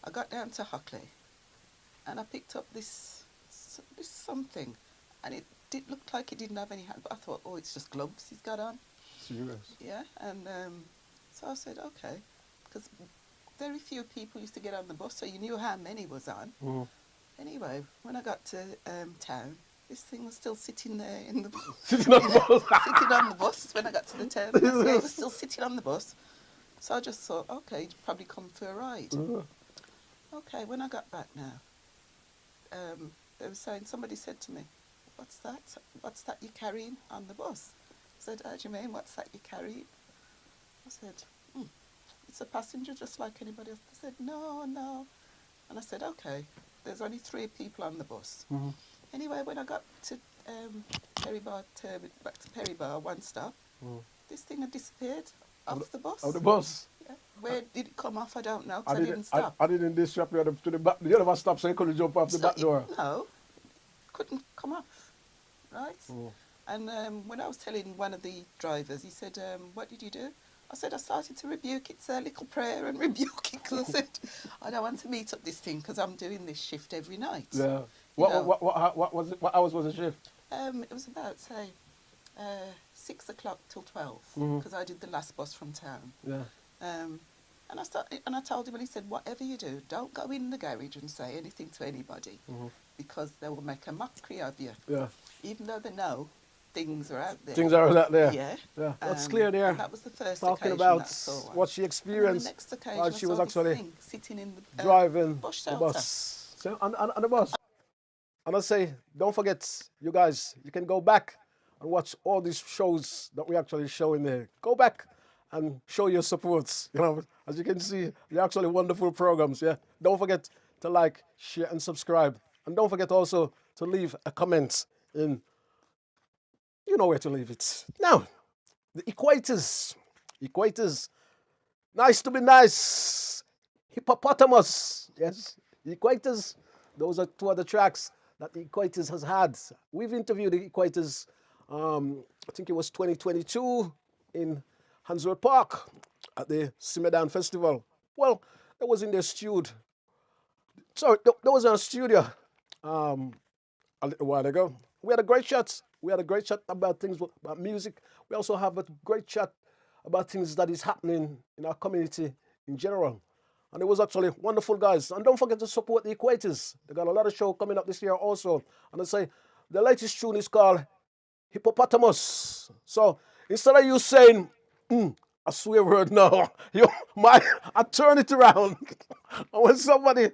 Speaker 13: I got down to Hockley, and I picked up this something, and it looked like it didn't have any hand, but I thought, oh, it's just gloves he's got on.
Speaker 2: Serious?
Speaker 13: Yeah, and so I said, okay, because very few people used to get on the bus, so you knew how many was on. Anyway, when I got to town, this thing was still sitting there in the bus.
Speaker 2: Sitting on the bus?
Speaker 13: Sitting on the bus when I got to the town. It was still sitting on the bus. So I just thought, okay, you'd probably come for a ride. Okay, when I got back now, they were saying, somebody said to me, what's that? What's that you're carrying on the bus? I said, how do you mean, what's that you're carrying? I said, it's a passenger just like anybody else. They said, no. And I said, okay, there's only 3 people on the bus. Anyway, when I got to Perry Bar, back to Perry Bar, one stop, this thing had disappeared off the bus.
Speaker 2: Off the bus?
Speaker 13: Yeah. Where did it come off? I don't know, because I didn't stop.
Speaker 2: I didn't disrupt you to the back. You never stopped, so you couldn't jump off the back door.
Speaker 13: No, couldn't come off, right? And when I was telling one of the drivers, he said, what did you do? I said, I started to rebuke it, say a little prayer and rebuke it, because I said, I don't want to meet up this thing, because I'm doing this shift every night.
Speaker 2: Yeah. What was it? What hours was the shift?
Speaker 13: It was about, say, 6 o'clock till 12, because I did the last bus from town.
Speaker 2: Yeah.
Speaker 13: And I told him, and he said, whatever you do, don't go in the garage and say anything to anybody, because they will make a mockery of you.
Speaker 2: Yeah.
Speaker 13: Even though they know things are out there.
Speaker 2: Things are out there.
Speaker 13: Yeah.
Speaker 2: Yeah. That's clear there.
Speaker 13: That was the first
Speaker 2: talking
Speaker 13: occasion
Speaker 2: about
Speaker 13: that I saw
Speaker 2: what she experienced
Speaker 13: the next occasion,
Speaker 2: while she was actually
Speaker 13: sitting in the
Speaker 2: driving
Speaker 13: bus
Speaker 2: the
Speaker 13: shelter.
Speaker 2: bus. So, on the bus. And I say, don't forget, you guys, you can go back and watch all these shows that we actually show in there. Go back and show your support. As you can see, they're actually wonderful programs. Yeah. Don't forget to like, share, and subscribe. And don't forget also to leave a comment in. You know where to leave it. Now, the Equators. Nice to be nice. Hippopotamus. Yes. The Equators. Those are 2 other tracks that the Equators has had. We've interviewed the Equators, I think it was 2022 in Hansworth Park at the Simedan Festival. Well, that was in their studio. Sorry, that was in a studio a little while ago. We had a great chat. We had a great chat about things, about music. We also have a great chat about things that is happening in our community in general. And it was actually wonderful, guys. And don't forget to support the Equators. They got a lot of show coming up this year also. And I say the latest tune is called Hippopotamus. So instead of you saying, I swear word now, I turn it around. And when somebody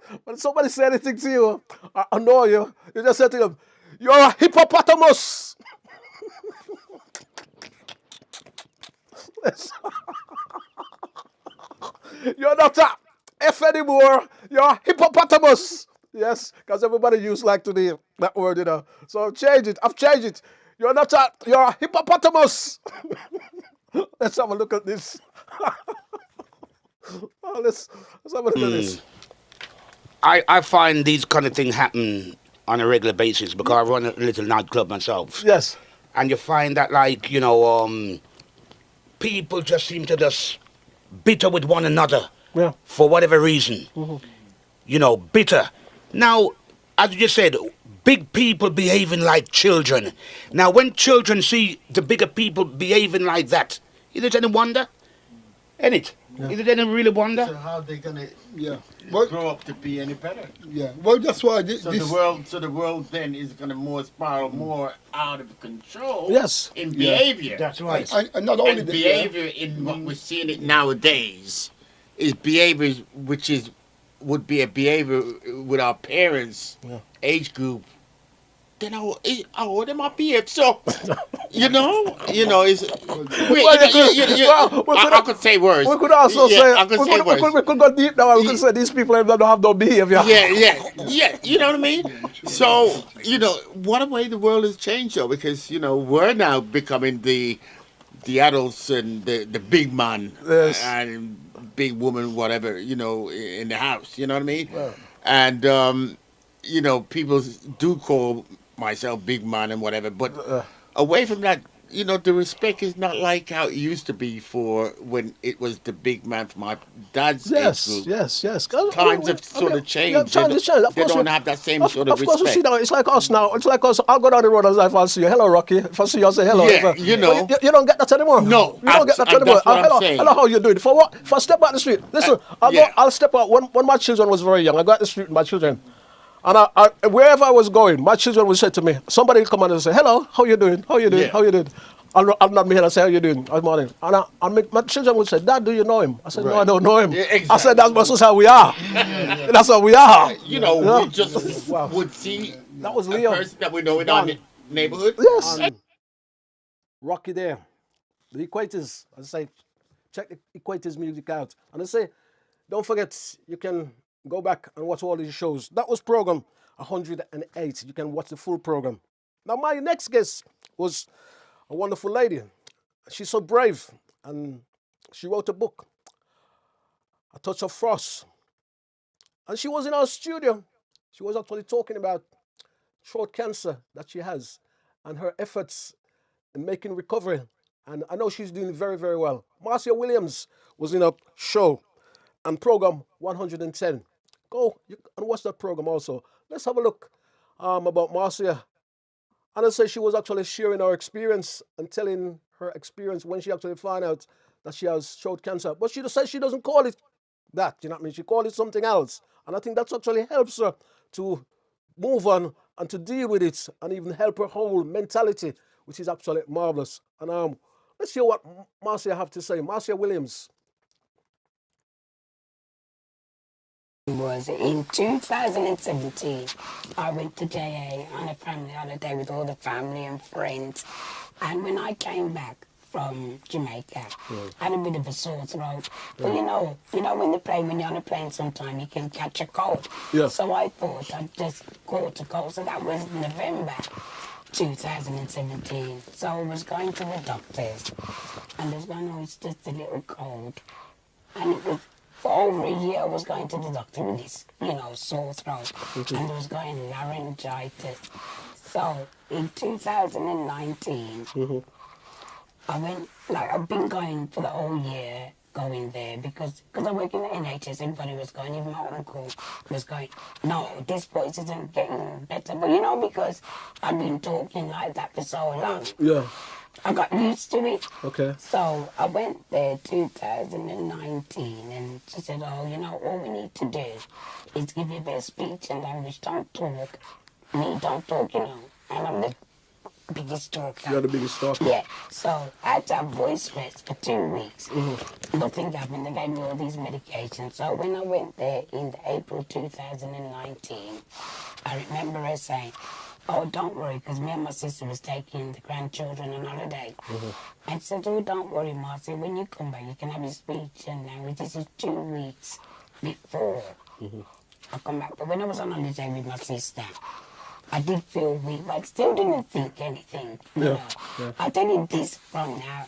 Speaker 2: say anything to you, I annoy you, you just say to them, you're a hippopotamus. You're not a F anymore. You're a hippopotamus. Yes, because everybody used like today that word, you know. So change it. I've changed it. You're a hippopotamus. Let's have a look at this. Oh, let's have a look at this.
Speaker 14: I find these kind of things happen on a regular basis because I run a little nightclub myself.
Speaker 2: Yes.
Speaker 14: And you find that, like, people just seem to just bitter with one another for whatever reason. Bitter. Now, as you just said, big people behaving like children. Now, when children see the bigger people behaving like that, is it any wonder? Ain't it? Yeah. Is it any really wonder?
Speaker 15: So how they gonna grow up to be any better? Yeah. Well, that's why the world then is gonna spiral more out of control.
Speaker 2: Yes.
Speaker 15: In behavior.
Speaker 2: That's right.
Speaker 15: And not only behavior in what we're seeing it nowadays is behavior would be a behavior with our parents' age group. Then how they might behave. So, it's. I could say worse.
Speaker 2: We could also say.
Speaker 15: I could say worse.
Speaker 2: We could go deep now. We could say these people don't have no behavior.
Speaker 15: Yeah. You know what I mean? So, what a way the world has changed, though, because we're now becoming the adults and the big man and big woman, whatever, in the house. You know what I mean? Yeah. And people do call myself big man and whatever, but away from that, the respect is not like how it used to be for when it was the big man from my dad's age group.
Speaker 2: Yes.
Speaker 15: Times have sort of changed. They don't have that same sort of respect. Of course, you see now, it's like us now. It's like us. I'll go down the road and I'll see you. Hello, Rocky. If I see you, I'll say hello. Yeah,
Speaker 2: you don't get that anymore.
Speaker 15: No.
Speaker 2: You don't get that anymore. Hello, how you doing? For what? If I step out the street, listen, I'll step out. When my children was very young, I go out the street with my children. And wherever I was going, my children would say to me, somebody would come and say, hello, how you doing? How you doing? How you doing? I'll nod my head and say, how you doing? Good morning. And my children would say, Dad, do you know him? I said, no, I don't know him. Yeah, exactly. I said, that's how we are. That's how we are.
Speaker 15: We just would see
Speaker 2: that was Leo.
Speaker 15: A person that we know in our neighborhood.
Speaker 2: Yes. Rocky there. The Equators. As I say, check the Equators music out. And I say, don't forget, you can go back and watch all these shows. That was program 108. You can watch the full program. Now, my next guest was a wonderful lady. She's so brave. And she wrote a book, A Touch of Frost. And she was in our studio. She was actually talking about throat cancer that she has and her efforts in making recovery. And I know she's doing very, very well. Marcia Williams was in a show and program 110. Go and watch that program also. Let's have a look about Marcia. And I say she was actually sharing her experience and telling her experience when she actually found out that she has throat cancer. But she says she doesn't call it that, you know what I mean? She calls it something else. And I think that actually helps her to move on and to deal with it and even help her whole mentality, which is absolutely marvelous. And let's hear what Marcia have to say. Marcia Williams.
Speaker 16: Was in 2017, I went to JA on a family holiday with all the family and friends, and when I came back from Jamaica, I had a bit of a sore throat. But you know when when you're on a plane sometimes you can catch a cold.
Speaker 2: Yes.
Speaker 16: So I thought I'd just caught a cold. So that was November 2017. So I was going to the doctors, and they was going, oh, it's just a little cold, and it was. For over a year, I was going to the doctor with this, sore throat, and I was going laryngitis. So in 2019, I went, I've been going for the whole year going there because I work in the NHS. Everybody was going. Even my uncle was going. No, this voice isn't getting better. But you know, because I've been talking like that for so long.
Speaker 2: Yeah.
Speaker 16: I got used to it.
Speaker 2: Okay.
Speaker 16: So I went there 2019 and she said, oh, you know, all we need to do is give you a bit of speech and language. Don't talk. Me, don't talk, you know. And I'm the biggest talker.
Speaker 2: You're the biggest talker.
Speaker 16: Yeah. So I had to have voice rest for 2 weeks. Nothing happened. They gave me all these medications. So when I went there in April 2019, I remember her saying, oh, don't worry, because me and my sister was taking the grandchildren on holiday. And she said, oh, don't worry, Marcy, when you come back, you can have your speech and language. This is 2 weeks before I come back. But when I was on holiday with my sister, I did feel weak, but I still didn't think anything. You know? I'll tell you this from now.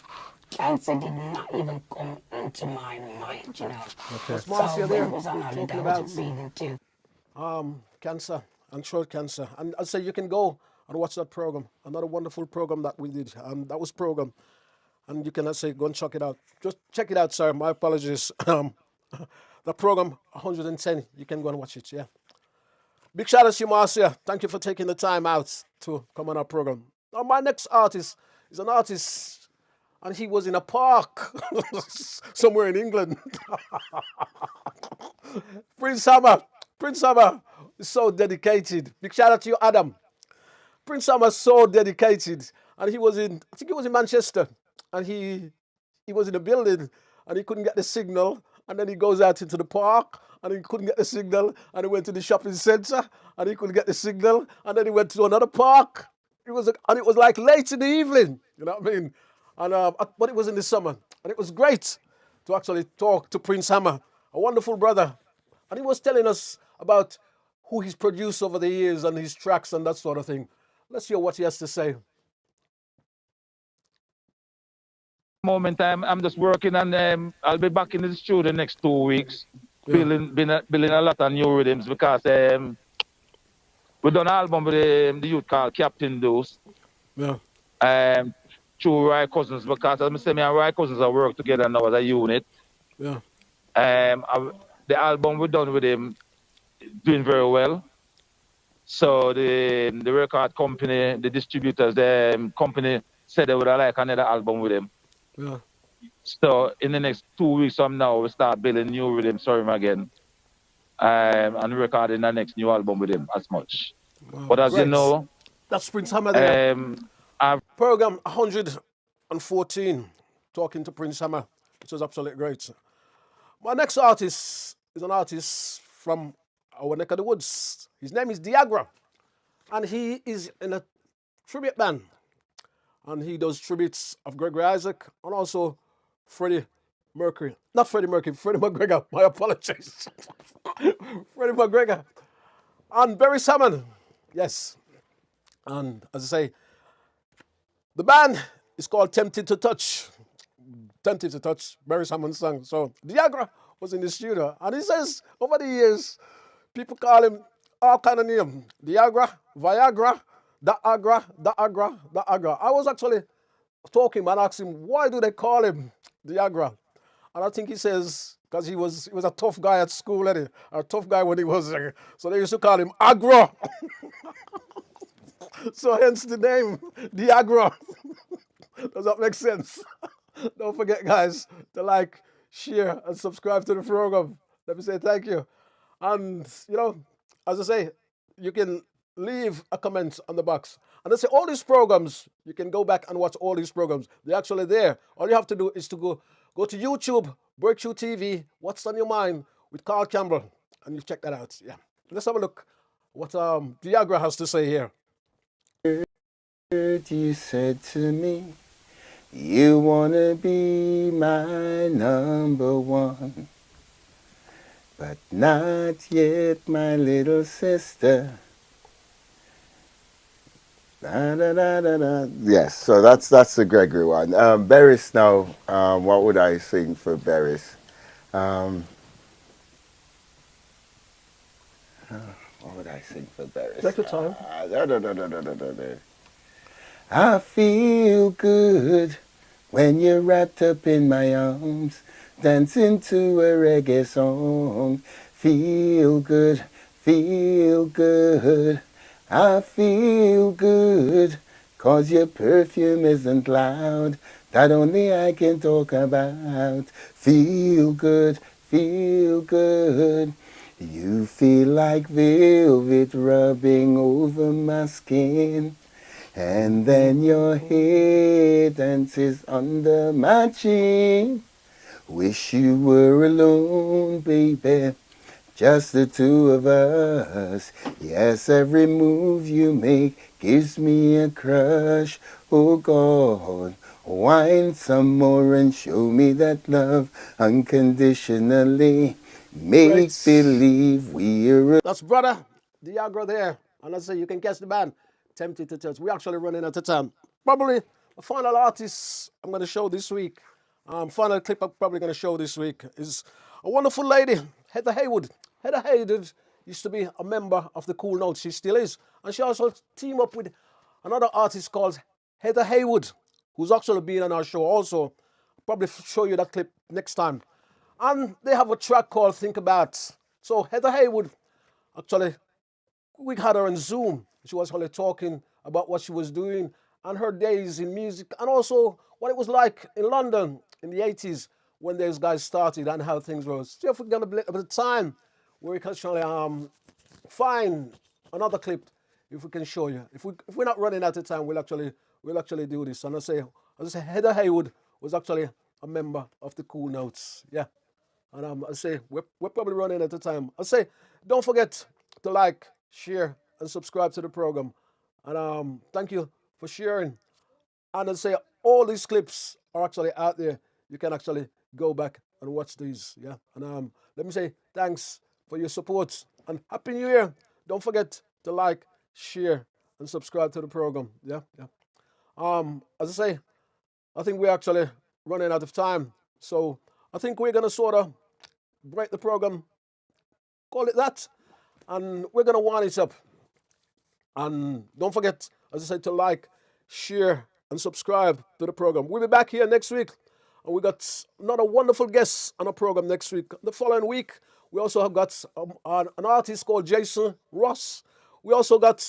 Speaker 16: Cancer did not even come into my mind, you know.
Speaker 2: Okay.
Speaker 16: So when I was on holiday, I was breathing too.
Speaker 2: Cancer and throat cancer. And I'll say you can go and watch that program. Another wonderful program that we did. That was program. And you can, say, go and check it out. Just check it out, sir. My apologies. The program 110. You can go and watch it, yeah. Big shout out to you, Marcia. Thank you for taking the time out to come on our program. Now, my next artist is an artist, and he was in a park somewhere in England. Prince Hammer. Prince Hammer is so dedicated. Big shout out to you, Adam. Prince Hammer is so dedicated. And he was in, I think he was in Manchester. And he was in a building and he couldn't get the signal. And then he goes out into the park and he couldn't get the signal. And he went to the shopping centre and he couldn't get the signal. And then he went to another park. It was like late in the evening. You know what I mean? And but it was in the summer. And it was great to actually talk to Prince Hammer, a wonderful brother. And he was telling us about who he's produced over the years and his tracks and that sort of thing. Let's hear what he has to say.
Speaker 17: Moment I'm just working and I'll be back in the studio the next 2 weeks, building a lot of new rhythms because we done an album with the youth called Captain Deuce.
Speaker 2: Yeah.
Speaker 17: Through Roy Cousins because as I say, me and Roy Cousins are work together now as a unit.
Speaker 2: Yeah.
Speaker 17: The album we done with him doing very well. So the record company, the distributors, the company said they would like another album with him.
Speaker 2: Yeah.
Speaker 17: So in the next 2 weeks from now, we start building new rhythms for him again. And recording the next new album with him as much.
Speaker 2: Wow.
Speaker 17: But as
Speaker 2: Great.
Speaker 17: you know,
Speaker 2: that's Prince Hammer there. Program 114, talking to Prince Hammer, which was absolutely great. My next artist is an artist from our neck of the woods. His name is Diagra, and he is in a tribute band. And he does tributes of Gregory Isaac and also Freddie Mercury. Not Freddie Mercury, Freddie McGregor. My apologies. Freddie McGregor. And Barry Salmon. Yes. And as I say, the band is called Tempted to Touch. Tempted to Touch, Barry Salmon's song. So Diagra was in the studio. And he says, over the years, people call him all kind of names. Diagra, Viagra, Daagra. I was actually talking and asked him, why do they call him Diagra? And I think he says, because he was a tough guy at school, a tough guy when he was there. So they used to call him Agra. So hence the name, Diagra. Does that make sense? Don't forget, guys, to like, share, and subscribe to the program. Let me say thank you. And, you know, as I say, you can leave a comment on the box. And I say all these programs, you can go back and watch all these programs. They're actually there. All you have to do is to go to YouTube, Breakthrough TV, What's on Your Mind with Carl Campbell. And you check that out. Yeah. Let's have a look what Diagra has to say here.
Speaker 18: You said to me, you wanna be my number one, but not yet, my little sister. Da, da, da, da, da. Yes, so that's the Gregory one. Beres now, what would I sing for Beres? What would I sing for Beres?
Speaker 2: Take your time.
Speaker 18: I feel good when you're wrapped up in my arms. dancing to a reggae song. Feel good, feel good. I feel good, 'cause your perfume isn't loud. That only I can talk about. Feel good, feel good. You feel like velvet rubbing over my skin. And then your head dances under my chin. Wish you were alone, baby, just the two of us. Yes, every move you make gives me a crush. Oh God, wine some more and show me that love unconditionally. Make believe we're...
Speaker 2: That's brother Diagro there. And let's say you can guess the band. Tempted to Touch. We're actually running out of time. Probably the final artist I'm going to show this week, final clip I'm probably going to show this week is a wonderful lady, Heather Haywood. Heather Haywood used to be a member of the Cool Notes. She still is. And she also teamed up with another artist called Heather Haywood, who's actually been on our show also. I'll probably show you that clip next time. And they have a track called Think About. So Heather Haywood, actually, we had her on Zoom. She was only talking about what she was doing and her days in music, and also what it was like in London in the 80s when those guys started and how things were. See if we're going to be a time where we can actually find another clip, if we can show you. If we're not running out of time, we'll actually do this. And as I say, Heather Haywood was actually a member of the Cool Notes. Yeah. And I say we're probably running out of time. I say don't forget to like, share, and subscribe to the program. And thank you for sharing. And I say all these clips are actually out there. You can actually go back and watch these. Yeah. And let me say thanks for your support and Happy New Year. Don't forget to like, share, and subscribe to the program. Yeah. Yeah. As I say, I think we're actually running out of time. So I think we're gonna sort of break the program, call it that, and we're gonna wind it up. And don't forget, as I said, to like, share, and subscribe to the program. We'll be back here next week, and we got another wonderful guest on the program next week. The following week, we also have got an artist called Jason Ross. We also got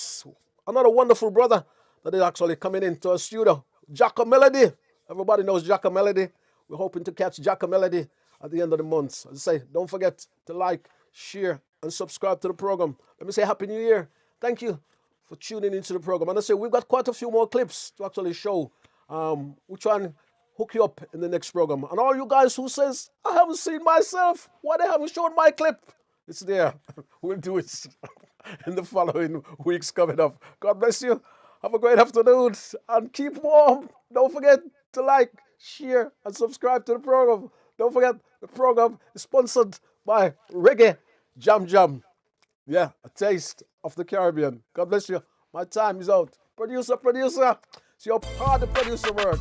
Speaker 2: another wonderful brother that is actually coming into our studio, Jacka Melody. Everybody knows Jacka Melody. We're hoping to catch Jacka Melody at the end of the month. As I say, don't forget to like, share, and subscribe to the program. Let me say Happy New Year. Thank you for tuning into the program. And I say we've got quite a few more clips to actually show. We'll try and hook you up in the next program. And all you guys who says, I haven't seen myself, why they haven't shown my clip? It's there. We'll do it in the following weeks coming up. God bless you. Have a great afternoon and keep warm. Don't forget to like, share, and subscribe to the program. Don't forget, the program is sponsored by Reggae Jam Jam. Yeah, a taste of the Caribbean. God bless you. My time is out. Producer, see how hard the producer work.